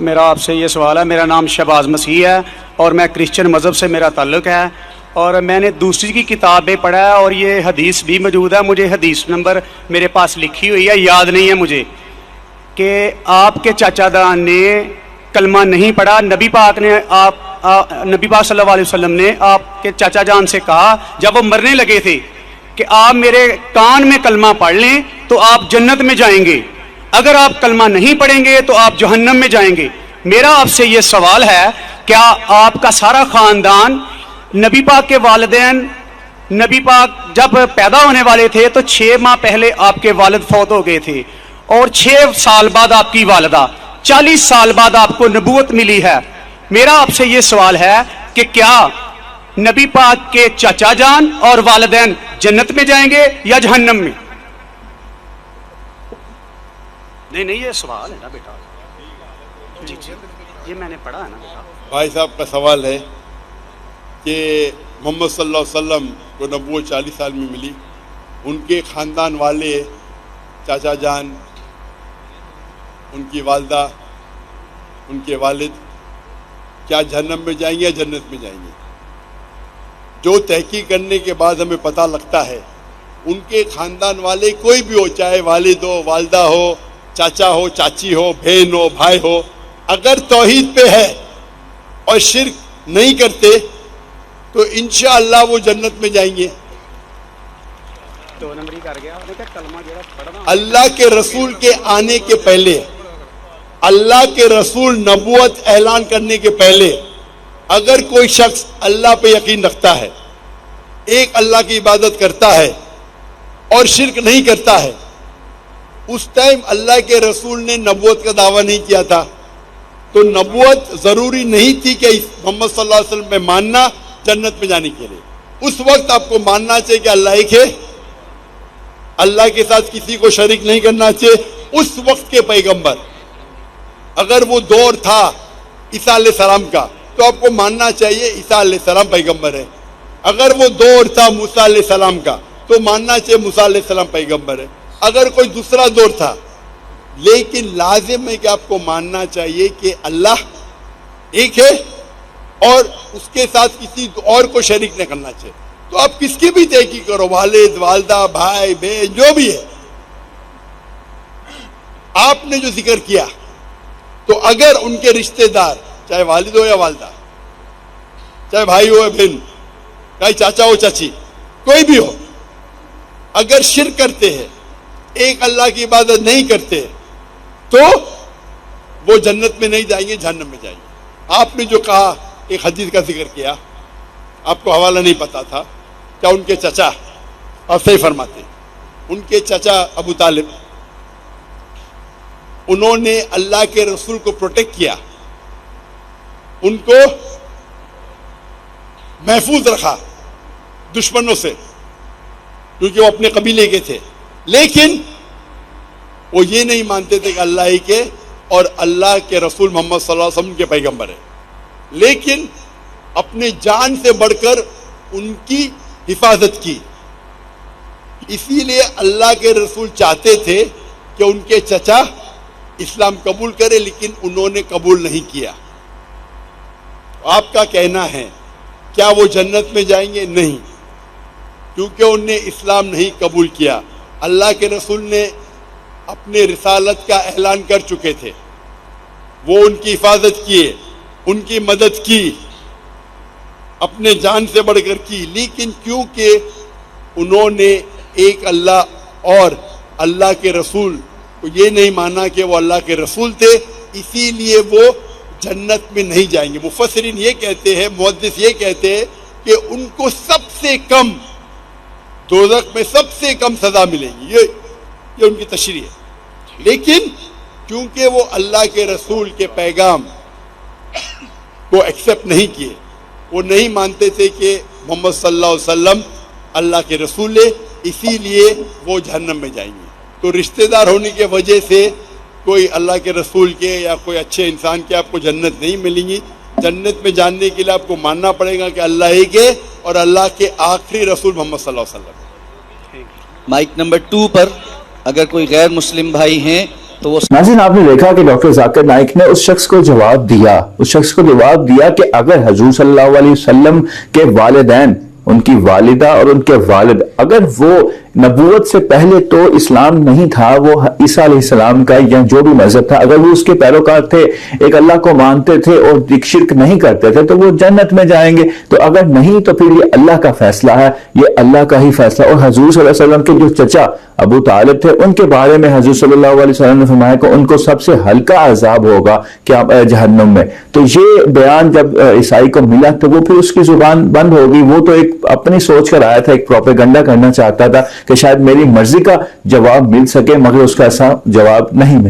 میرا آپ سے یہ سوال ہے. میرا نام شہباز مسیح ہے اور میں کرسچن مذہب سے میرا تعلق ہے, اور میں نے دوسری کی کتابیں پڑھا ہے اور یہ حدیث بھی موجود ہے. مجھے حدیث نمبر میرے پاس لکھی ہوئی ہے, یاد نہیں ہے مجھے, کہ آپ کے چاچا دان نے کلمہ نہیں پڑھا. نبی پاک صلی اللہ علیہ وسلم نے آپ کے چاچا جان سے کہا جب وہ مرنے لگے تھے کہ آپ میرے کان میں کلمہ پڑھ لیں تو آپ جنت میں جائیں گے, اگر آپ کلمہ نہیں پڑھیں گے تو آپ جہنم میں جائیں گے. میرا آپ سے یہ سوال ہے, کیا آپ کا سارا خاندان, نبی پاک کے والدین, نبی پاک جب پیدا ہونے والے تھے تو 6 ماہ پہلے آپ کے والد فوت ہو گئے تھے, اور 6 سال بعد آپ کی والدہ, 40 سال بعد آپ کو نبوت ملی ہے. میرا آپ سے یہ سوال ہے کہ کیا نبی پاک کے چچا جان اور والدین جنت میں جائیں گے یا جہنم میں؟ نہیں یہ سوال ہے نا بیٹا. جی یہ میں نے پڑھا ہے نا بیٹا. بھائی صاحب کا سوال ہے کہ محمد صلی اللہ علیہ وسلم کو نبوت 40 سال میں ملی, ان کے خاندان والے, چاچا جان, ان کی والدہ, ان کے والد کیا جہنم میں جائیں گے یا جنت میں جائیں گے؟ جو تحقیق کرنے کے بعد ہمیں پتہ لگتا ہے ان کے خاندان والے کوئی بھی ہو, چاہے والد ہو, والدہ ہو, چاچا ہو, چاچی ہو, بہن ہو, بھائی ہو, اگر توحید پہ ہے اور شرک نہیں کرتے تو انشاءاللہ وہ جنت میں جائیں گے. اللہ کے رسول کے آنے کے پہلے, اللہ کے رسول نبوت اعلان کرنے کے پہلے اگر کوئی شخص اللہ پہ یقین رکھتا ہے, ایک اللہ کی عبادت کرتا ہے اور شرک نہیں کرتا ہے, اس ٹائم اللہ کے رسول نے نبوت کا دعویٰ نہیں کیا تھا, تو نبوت ضروری نہیں تھی کہ محمد صلی اللہ علیہ وسلم میں ماننا جنت میں جانے کے لیے. اس وقت آپ کو ماننا چاہیے کہ اللہ ایک ہے, اللہ کے ساتھ کسی کو شریک نہیں کرنا چاہیے. اس وقت کے پیغمبر, اگر وہ دور تھا عیسیٰ علیہ السلام کا تو آپ کو ماننا چاہیے عیسیٰ علیہ السلام پیغمبر ہے. اگر وہ دور تھا موسیٰ علیہ السلام کا تو ماننا چاہیے موسیٰ علیہ السلام پیغمبر ہے. اگر کوئی دوسرا دور تھا, لیکن لازم ہے کہ آپ کو ماننا چاہیے کہ اللہ ایک ہے اور اس کے ساتھ کسی اور کو شریک نہیں کرنا چاہیے. تو آپ کس کی بھی تحقیق کرو, والد, والدہ, بھائی, بہن, جو بھی ہے, آپ نے جو ذکر کیا تو اگر ان کے رشتہ دار, چاہے والد ہو یا والدہ, چاہے بھائی ہو یا بہن, چاہے چاچا ہو چاچی, کوئی بھی ہو, اگر شرک کرتے ہیں, ایک اللہ کی عبادت نہیں کرتے, تو وہ جنت میں نہیں جائیں گے, جہنم میں جائیں گے. آپ نے جو کہا, ایک حدیث کا ذکر کیا, آپ کو حوالہ نہیں پتا تھا, کیا ان کے چچا, آپ صحیح فرماتے, ان کے چچا ابو طالب, انہوں نے اللہ کے رسول کو پروٹیکٹ کیا, ان کو محفوظ رکھا دشمنوں سے, کیونکہ وہ اپنے قبیلے کے تھے, لیکن وہ یہ نہیں مانتے تھے کہ اللہ ہی کے اور اللہ کے رسول محمد صلی اللہ علیہ وسلم کے پیغمبر ہیں, لیکن اپنے جان سے بڑھ کر ان کی حفاظت کی. اسی لیے اللہ کے رسول چاہتے تھے کہ ان کے چچا اسلام قبول کرے, لیکن انہوں نے قبول نہیں کیا. آپ کا کہنا ہے کیا وہ جنت میں جائیں گے؟ نہیں, کیونکہ انہوں نے اسلام نہیں قبول کیا. اللہ کے رسول نے اپنے رسالت کا اعلان کر چکے تھے, وہ ان کی حفاظت کیے, ان کی مدد کی, اپنے جان سے بڑھ کر کی, لیکن کیونکہ انہوں نے ایک اللہ اور اللہ کے رسول کو یہ نہیں مانا کہ وہ اللہ کے رسول تھے, اسی لیے وہ جنت میں نہیں جائیں گے. مفسرین یہ کہتے ہیں, محدث یہ کہتے ہیں کہ ان کو سب سے کم دوزخ میں سب سے کم سزا ملے گی, یہ ان کی تشریح ہے. لیکن کیونکہ وہ اللہ کے رسول کے پیغام کو ایکسیپٹ نہیں کیے, وہ نہیں مانتے تھے کہ محمد صلی اللہ علیہ وسلم اللہ کے رسول ہے, اسی لیے وہ جہنم میں جائیں گے. تو رشتہ دار ہونے کی وجہ سے کوئی اللہ کے رسول کے یا کوئی اچھے انسان کے آپ کو جنت نہیں ملیں گی. جنت میں جاننے کے لیے آپ کو ماننا پڑے گا کہ اللہ ایک ہے اور اللہ کے آخری رسول محمد صلی اللہ علیہ وسلم. مائک نمبر 2 پر اگر کوئی غیر مسلم بھائی ہیں تو وہ ناظرین آپ نے دیکھا کہ ڈاکٹر ذاکر نائک نے اس شخص کو جواب دیا کہ اگر حضور صلی اللہ علیہ وسلم کے والدین، ان کی والدہ اور ان کے والد، اگر وہ نبوت سے پہلے تو اسلام نہیں تھا، وہ عیسیٰ علیہ السلام کا یا جو بھی مذہب تھا، اگر وہ اس کے پیروکار تھے، ایک اللہ کو مانتے تھے اور شرک نہیں کرتے تھے، تو وہ جنت میں جائیں گے۔ تو اگر نہیں تو پھر یہ اللہ کا فیصلہ ہے، یہ اللہ کا ہی فیصلہ۔ اور حضور صلی اللہ علیہ وسلم کے جو چچا ابو طالب تھے، ان کے بارے میں حضور صلی اللہ علیہ وسلم نے فرمایا کہ ان کو سب سے ہلکا عذاب ہوگا کیا جہنم میں۔ تو یہ بیان جب عیسائی کو ملا تو وہ پھر اس کی زبان بند ہوگی، وہ تو ایک اپنی سوچ کر آیا تھا، ایک پروپیگنڈا کرنا چاہتا تھا کہ شاید میری مرضی کا جواب مل سکے، مگر اس کا ایسا جواب نہیں ملا۔